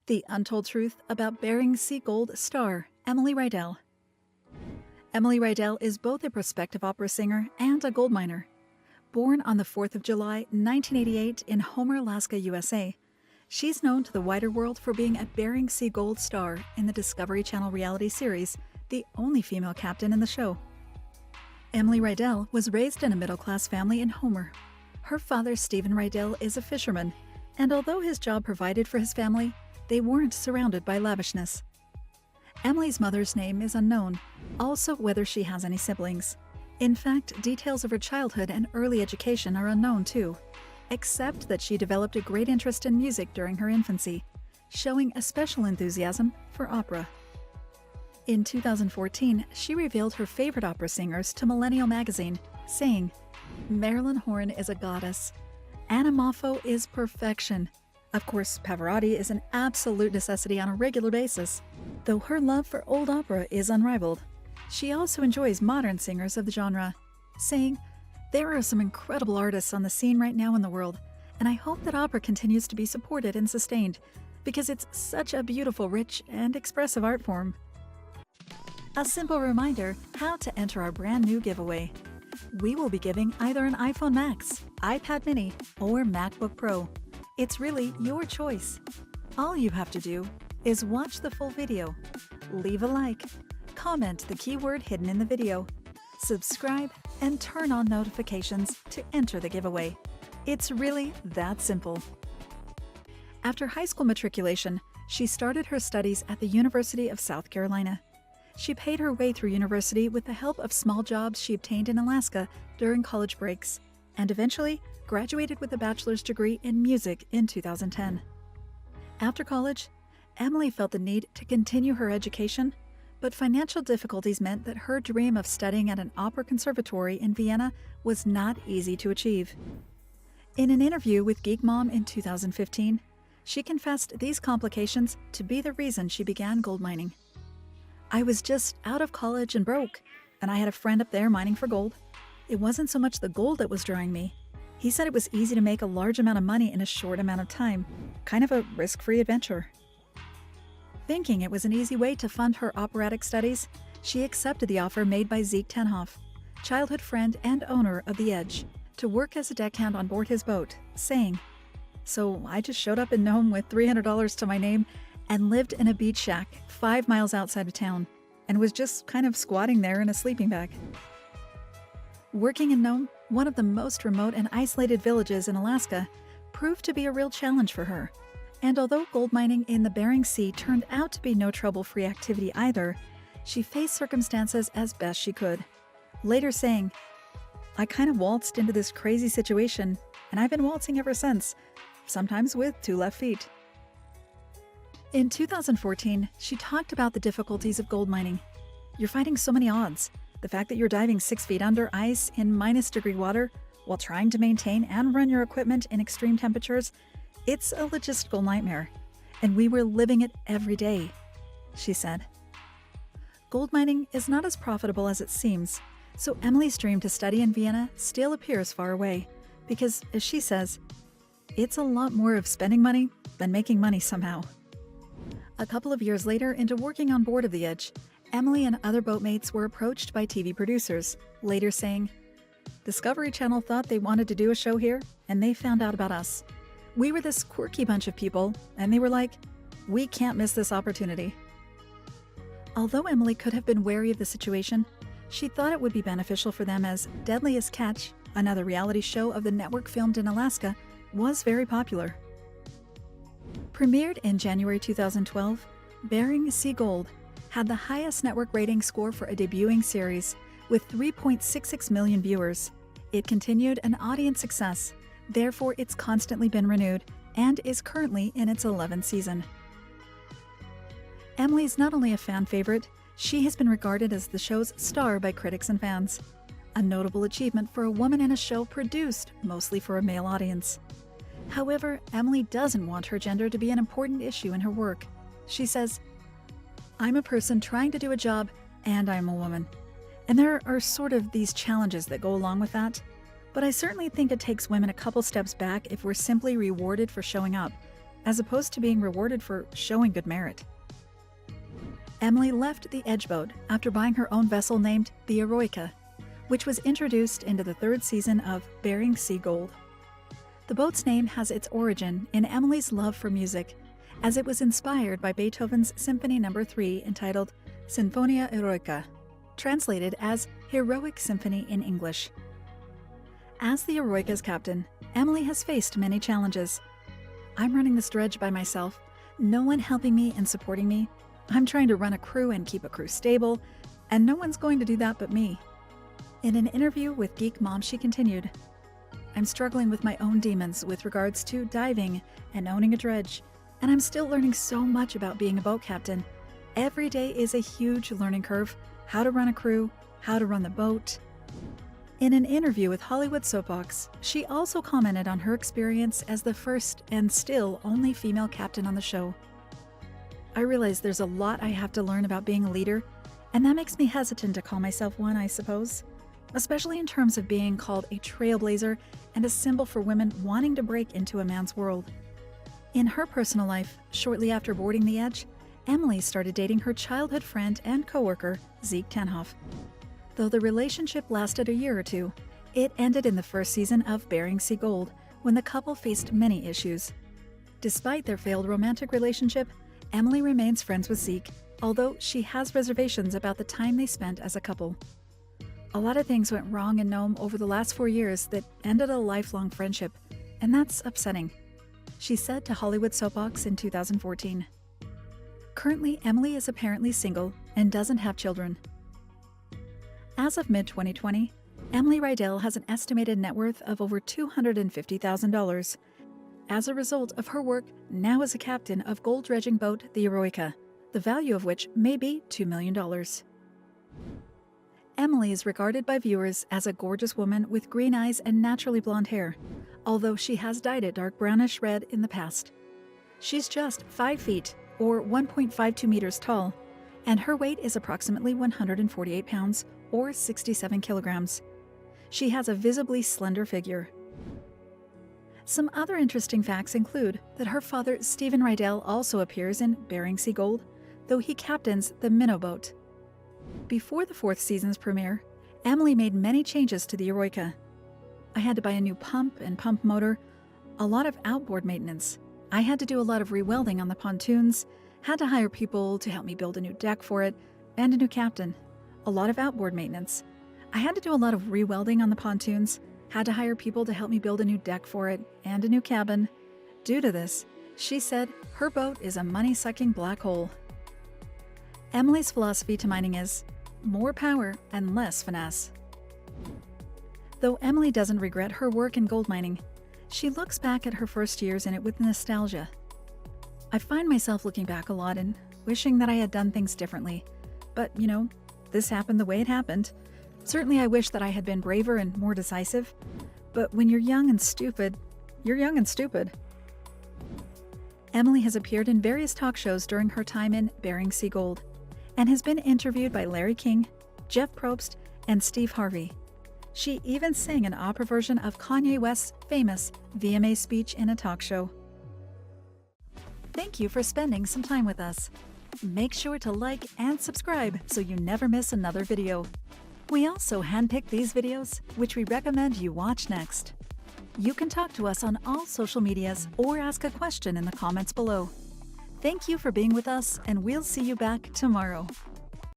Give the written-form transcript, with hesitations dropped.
The Untold Truth About Bering Sea Gold star Emily Riedel. Emily Riedel is both a prospective opera singer and a gold miner. Born on the 4th of July, 1988 in Homer, Alaska, USA, she's known to the wider world for being a Bering Sea Gold star in the Discovery Channel reality series, the only female captain in the show. Emily Riedel was raised in a middle-class family in Homer. Her father, Stephen Riedel, is a fisherman, and although his job provided for his family, they weren't surrounded by lavishness. Emily's mother's name is unknown, also whether she has any siblings. In fact, details of her childhood and early education are unknown too, except that she developed a great interest in music during her infancy, showing a special enthusiasm for opera. In 2014, she revealed her favorite opera singers to Millennial magazine, saying, "Marilyn Horne is a goddess. Anna Moffo is perfection. Of course, Pavarotti is an absolute necessity on a regular basis, though her love for old opera is unrivaled. She also enjoys modern singers of the genre, saying, "There are some incredible artists on the scene right now in the world, and I hope that opera continues to be supported and sustained, because it's such a beautiful, rich, and expressive art form." A simple reminder how to enter our brand new giveaway. We will be giving either an iPhone Max, iPad Mini, or MacBook Pro. It's really your choice. All you have to do is watch the full video, leave a like, comment the keyword hidden in the video, subscribe, and turn on notifications to enter the giveaway. It's really that simple. After high school matriculation, she started her studies at the University of South Carolina. She paid her way through university with the help of small jobs she obtained in Alaska during college breaks, and eventually graduated with a bachelor's degree in music in 2010. After college, Emily felt the need to continue her education, but financial difficulties meant that her dream of studying at an opera conservatory in Vienna was not easy to achieve. In an interview with Geek Mom in 2015, she confessed these complications to be the reason she began gold mining. "I was just out of college and broke, and I had a friend up there mining for gold. It wasn't so much the gold that was drawing me. He said it was easy to make a large amount of money in a short amount of time, kind of a risk-free adventure." Thinking it was an easy way to fund her operatic studies, she accepted the offer made by Zeke Tenhoff, childhood friend and owner of The Edge, to work as a deckhand on board his boat, saying, "So I just showed up in Nome with $300 to my name and lived in a beach shack 5 miles outside of town, and was just kind of squatting there in a sleeping bag." Working in Nome, one of the most remote and isolated villages in Alaska, proved to be a real challenge for her. And although gold mining in the Bering Sea turned out to be no trouble-free activity either, she faced circumstances as best she could, later saying, "I kind of waltzed into this crazy situation, and I've been waltzing ever since, sometimes with 2 left feet." In 2014, she talked about the difficulties of gold mining. "You're fighting so many odds. The fact that you're diving 6 feet under ice in -degree water while trying to maintain and run your equipment in extreme temperatures, it's a logistical nightmare. And we were living it every day," she said. Gold mining is not as profitable as it seems, so Emily's dream to study in Vienna still appears far away, because, as she says, it's a lot more of spending money than making money somehow. A couple of years later, into working on board of The Edge, Emily and other boatmates were approached by TV producers, later saying, "Discovery Channel thought they wanted to do a show here, and they found out about us. We were this quirky bunch of people, and they were like, we can't miss this opportunity." Although Emily could have been wary of the situation, she thought it would be beneficial for them as Deadliest Catch, another reality show of the network filmed in Alaska, was very popular. Premiered in January 2012, Bering Sea Gold had the highest network rating score for a debuting series, with 3.66 million viewers. It continued an audience success, therefore it's constantly been renewed, and is currently in its 11th season. Emily's not only a fan favorite, she has been regarded as the show's star by critics and fans, a notable achievement for a woman in a show produced mostly for a male audience. However, Emily doesn't want her gender to be an important issue in her work. She says, "I'm a person trying to do a job, and I'm a woman. And there are sort of these challenges that go along with that. But I certainly think it takes women a couple steps back if we're simply rewarded for showing up. as opposed to being rewarded for showing good merit. Emily left the Edgeboat after buying her own vessel named the Eroica, which was introduced into the third season of Bering Sea Gold. The boat's name has its origin in Emily's love for music, as it was inspired by Beethoven's Symphony No. 3 entitled Sinfonia Eroica, translated as Heroic Symphony in English. As the Eroica's captain, Emily has faced many challenges. I'm running this dredge by myself, no one helping me and supporting me. I'm trying to run a crew and keep a crew stable, and no one's going to do that but me. In an interview with Geek Mom, she continued, I'm struggling with my own demons with regards to diving and owning a dredge, and I'm still learning so much about being a boat captain. Every day is a huge learning curve, how to run a crew, how to run the boat. In an interview with Hollywood Soapbox, she also commented on her experience as the first and still only female captain on the show. I realize there's a lot I have to learn about being a leader, and that makes me hesitant to call myself one, I suppose, especially in terms of being called a trailblazer and a symbol for women wanting to break into a man's world. In her personal life, shortly after boarding the Edge, Emily started dating her childhood friend and coworker, Zeke Tenhoff. Though the relationship lasted a year or two, it ended in the first season of Bering Sea Gold, when the couple faced many issues. Despite their failed romantic relationship, Emily remains friends with Zeke, although she has reservations about the time they spent as a couple. A lot of things went wrong in Nome over the last 4 years that ended a lifelong friendship, and that's upsetting, she said to Hollywood Soapbox in 2014. Currently, Emily is apparently single and doesn't have children. As of mid-2020, Emily Riedel has an estimated net worth of over $250,000 as a result of her work now as a captain of gold dredging boat the Eroica, the value of which may be $2 million. Emily is regarded by viewers as a gorgeous woman with green eyes and naturally blonde hair, although she has dyed it dark brownish red in the past. She's just 5 feet, or 1.52 meters tall, and her weight is approximately 148 pounds, or 67 kilograms. She has a visibly slender figure. Some other interesting facts include that her father, Stephen Riedel, also appears in Bering Sea Gold, though he captains the Minnow boat. Before the 4th season's premiere, Emily made many changes to the Eroica. I had to buy a new pump and pump motor, a lot of outboard maintenance. I had to do a lot of rewelding on the pontoons, had to hire people to help me build a new deck for it, and a new captain. A lot of outboard maintenance. I had to do a lot of rewelding on the pontoons, had to hire people to help me build a new deck for it, and a new cabin. Due to this, she said her boat is a money-sucking black hole. Emily's philosophy to mining is more power and less finesse. Though Emily doesn't regret her work in gold mining, she looks back at her first years in it with nostalgia. I find myself looking back a lot and wishing that I had done things differently. But, this happened the way it happened. Certainly I wish that I had been braver and more decisive. But when you're young and stupid, you're young and stupid. Emily has appeared in various talk shows during her time in Bering Sea Gold, and has been interviewed by Larry King, Jeff Probst, and Steve Harvey. She even sang an opera version of Kanye West's famous VMA speech in a talk show. Thank you for spending some time with us. Make sure to like and subscribe so you never miss another video. We also handpick these videos, which we recommend you watch next. You can talk to us on all social medias or ask a question in the comments below. Thank you for being with us, and we'll see you back tomorrow.